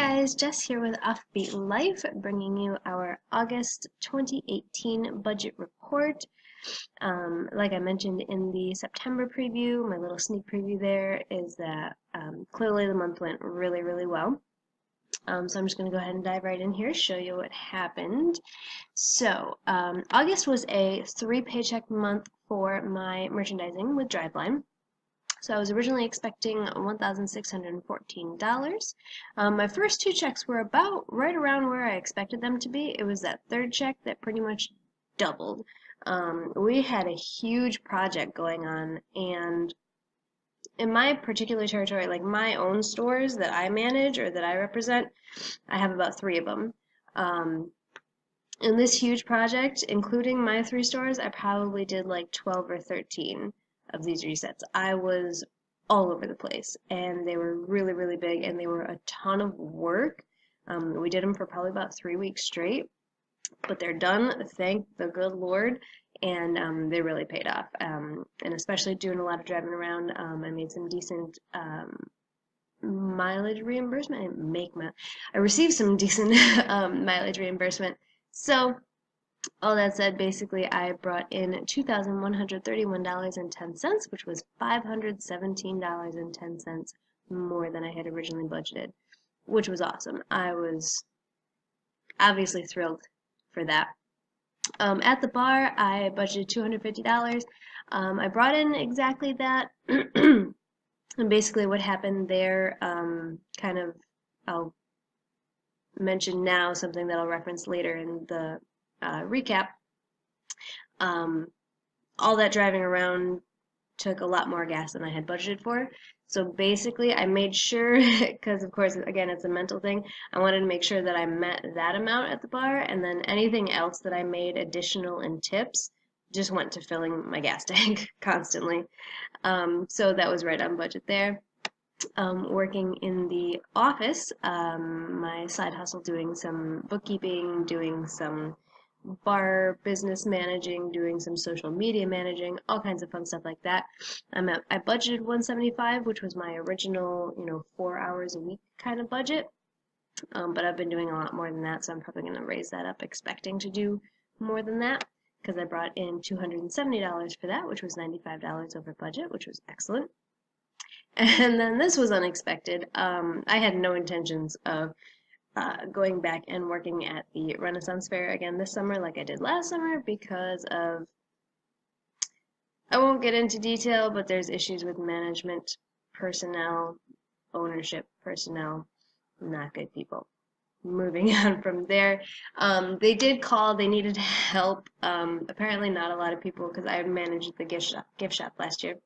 guys, Jess here with Offbeat Life, bringing you our August 2018 budget report. Like I mentioned in the September preview, my little sneak preview there is that clearly the month went really, really well. So I'm just going to go ahead and dive right in here, show you what happened. So August was a 3-paycheck month for my merchandising with Driveline. So I was originally expecting $1,614. My first 2 checks were about right around where I expected them to be. It was that third check that pretty much doubled. We had a huge project going on, and in my particular territory, like my own stores that I manage or that I represent, I have about 3 of them. In this huge project, including my 3 stores, I probably did like 12 or 13 of these resets. I was all over the place, and they were really, really big, and they were a ton of work. We did them for probably about 3 weeks straight, but they're done, thank the good Lord, and they really paid off. And especially doing a lot of driving around, I made some decent mileage reimbursement. I received some decent mileage reimbursement. So all that said, basically I brought in $2,131.10, which was $517.10 more than I had originally budgeted, which was awesome. I was obviously thrilled for that. At the bar, I budgeted $250. I brought in exactly that. And basically what happened there, I'll mention now something that I'll reference later in the recap. All that driving around took a lot more gas than I had budgeted for. So basically, I made sure, because of course, again, it's a mental thing, I wanted to make sure that I met that amount at the bar, and then anything else that I made additional in tips just went to filling my gas tank constantly. So that was right on budget there. Working in the office, my side hustle, doing some bookkeeping, doing some bar business managing, doing some social media managing, all kinds of fun stuff like that. I budgeted $175, which was my original, 4 hours a week kind of budget. But I've been doing a lot more than that, so I'm probably going to raise that up, expecting to do more than that, because I brought in $270 for that, which was $95 over budget, which was excellent. And then this was unexpected. I had no intentions of going back and working at the Renaissance Fair again this summer like I did last summer because of, I won't get into detail, but there's issues with management personnel, ownership personnel, not good people. Moving on from there, they did call, they needed help. Apparently not a lot of people, because I managed the gift shop last year,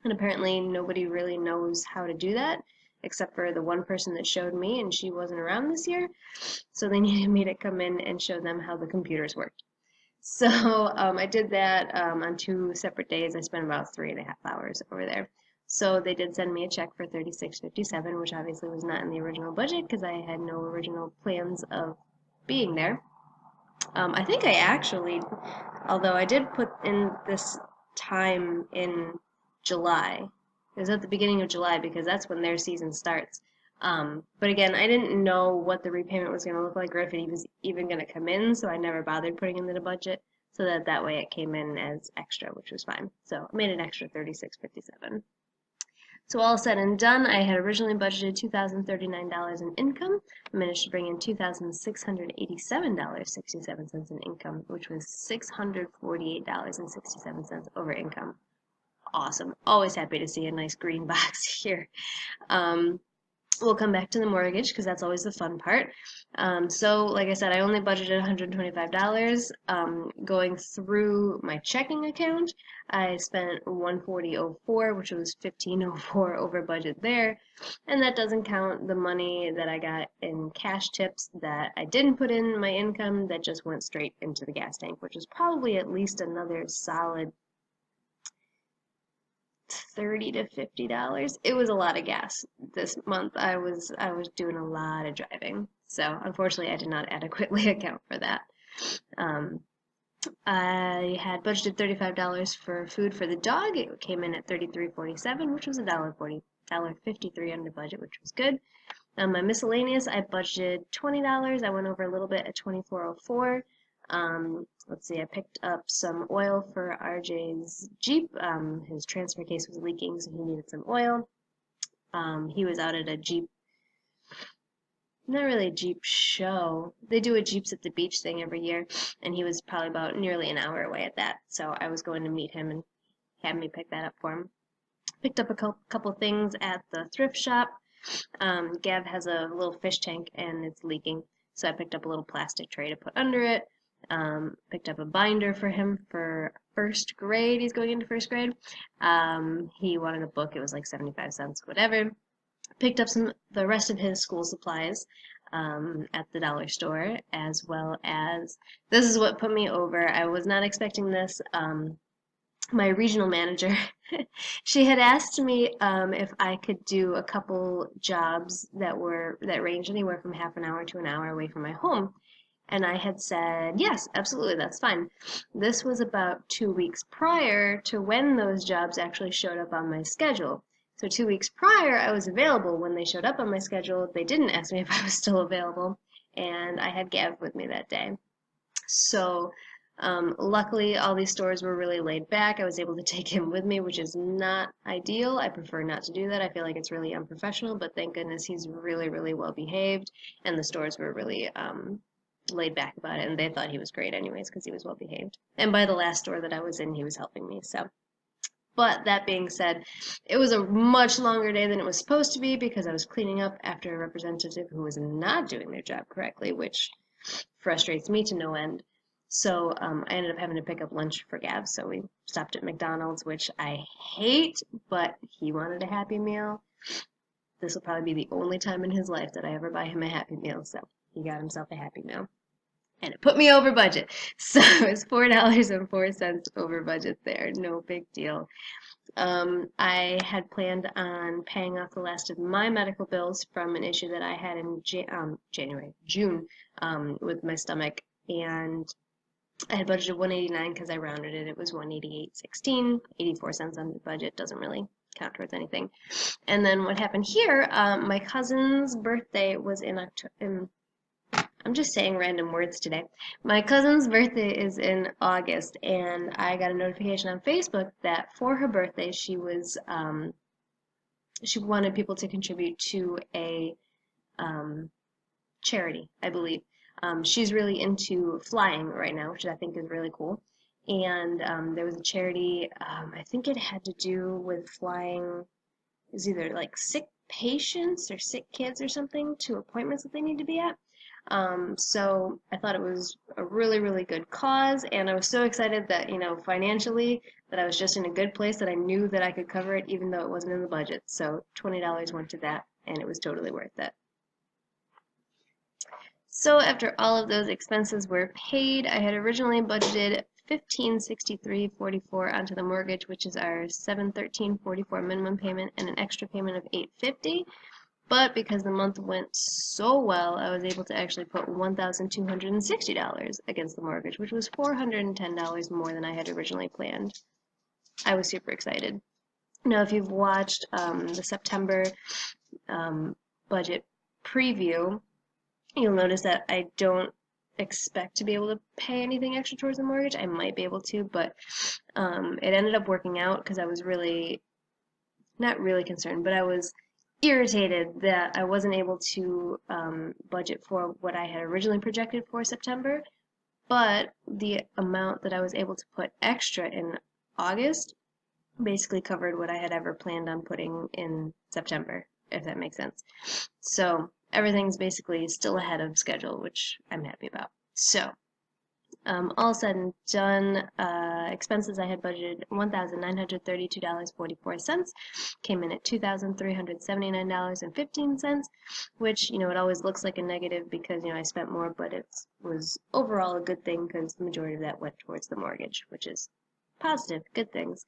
and apparently nobody really knows how to do that, except for the one person that showed me, and she wasn't around this year, so they needed me to come in and show them how the computers worked. So I did that on 2 separate days. I spent about 3.5 hours over there. So they did send me a check for $36.57, which obviously was not in the original budget because I had no original plans of being there. I think I actually, although I did put in this time in July. It was at the beginning of July because that's when their season starts. But again, I didn't know what the repayment was going to look like or if it was even going to come in, so I never bothered putting in the budget, so that way it came in as extra, which was fine. So I made an extra $36.57. So all said and done, I had originally budgeted $2,039 in income. I managed to bring in $2,687.67 in income, which was $648.67 over income. Awesome. Always happy to see a nice green box here. We'll come back to the mortgage because that's always the fun part. So like I said, I only budgeted $125. Going through my checking account, I spent $140.04, which was $15.04 over budget there. And that doesn't count the money that I got in cash tips that I didn't put in my income, that just went straight into the gas tank, which is probably at least another solid $30 to $50. It was a lot of gas this month. I was doing a lot of driving, so unfortunately I did not adequately account for that. I had budgeted $35 for food for the dog. It came in at $33.47, which was $1.53 under budget, which was good. My miscellaneous, I budgeted $20. I went over a little bit at 2404. Let's see, I picked up some oil for RJ's Jeep. His transfer case was leaking, so he needed some oil. He was out at a Jeep, not really a Jeep show. They do a Jeeps at the Beach thing every year, and he was probably about nearly an hour away at that. So I was going to meet him and have me pick that up for him. Picked up a couple things at the thrift shop. Gav has a little fish tank and it's leaking, so I picked up a little plastic tray to put under it. Picked up a binder for him for first grade. He's going into first grade. He wanted a book. It was like 75 cents, whatever. Picked up the rest of his school supplies at the dollar store, as well as, this is what put me over. I was not expecting this. My regional manager, she had asked me if I could do a couple jobs that ranged anywhere from half an hour to an hour away from my home. And I had said, yes, absolutely, that's fine. This was about 2 weeks prior to when those jobs actually showed up on my schedule. So 2 weeks prior, I was available. When they showed up on my schedule, they didn't ask me if I was still available. And I had Gav with me that day. So luckily, all these stores were really laid back. I was able to take him with me, which is not ideal. I prefer not to do that. I feel like it's really unprofessional, but thank goodness he's really, really well behaved, and the stores were really laid back about it, and they thought he was great anyways because he was well behaved. And by the last store that I was in, he was helping me. So, but that being said, it was a much longer day than it was supposed to be because I was cleaning up after a representative who was not doing their job correctly, which frustrates me to no end. So I ended up having to pick up lunch for Gav, so we stopped at McDonald's, which I hate, but he wanted a Happy Meal. This will probably be the only time in his life that I ever buy him a Happy Meal, so he got himself a Happy Meal. And it put me over budget. So it was $4.04 over budget there. No big deal. I had planned on paying off the last of my medical bills from an issue that I had in June, with my stomach, and I had budgeted $189 because I rounded it. It was $188.16, 84 cents under budget. Doesn't really count towards anything. And then what happened here? My cousin's birthday was in October. I'm just saying random words today. My cousin's birthday is in August, and I got a notification on Facebook that for her birthday she wanted people to contribute to a charity, I believe. She's really into flying right now, which I think is really cool. And there was a charity, I think it had to do with flying, it was either like sick patients or sick kids or something to appointments that they need to be at. So I thought it was a really, really good cause, and I was so excited that, financially, that I was just in a good place that I knew that I could cover it even though it wasn't in the budget. So $20 went to that, and it was totally worth it. So after all of those expenses were paid, I had originally budgeted $1,563.44 onto the mortgage, which is our $713.44 minimum payment and an extra payment of $850. But because the month went so well, I was able to actually put $1,260 against the mortgage, which was $410 more than I had originally planned. I was super excited. Now, if you've watched the September budget preview, you'll notice that I don't expect to be able to pay anything extra towards the mortgage. I might be able to, but it ended up working out because I was not really concerned, but I was irritated that I wasn't able to budget for what I had originally projected for September, but the amount that I was able to put extra in August basically covered what I had ever planned on putting in September, if that makes sense. So everything's basically still ahead of schedule, which I'm happy about. So all said and done, expenses I had budgeted $1,932.44, came in at $2,379.15, which, it always looks like a negative because, I spent more, but it was overall a good thing because the majority of that went towards the mortgage, which is positive, good things.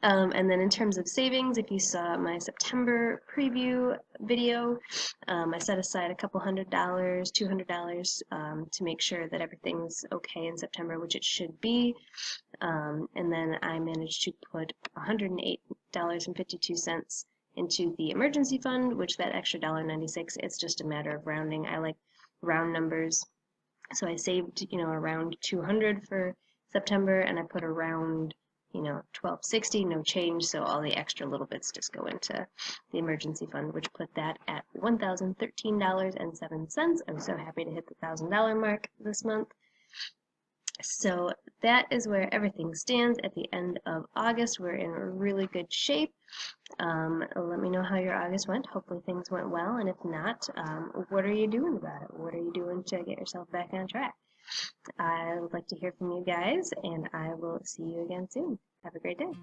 And then in terms of savings, if you saw my September preview video, I set aside a couple $100, $200 to make sure that everything's okay in September, which it should be. And then I managed to put $108.52 into the emergency fund, which that extra $1.96, it's just a matter of rounding. I like round numbers. So I saved, around 200 for September, and I put around, 1260, no change, so all the extra little bits just go into the emergency fund, which put that at $1,013.07. I was so happy to hit the $1,000 mark this month. So that is where everything stands at the end of August. We're in really good shape. Let me know how your August went. Hopefully things went well, and if not, what are you doing about it? What are you doing to get yourself back on track? I would like to hear from you guys, and I will see you again soon. Have a great day.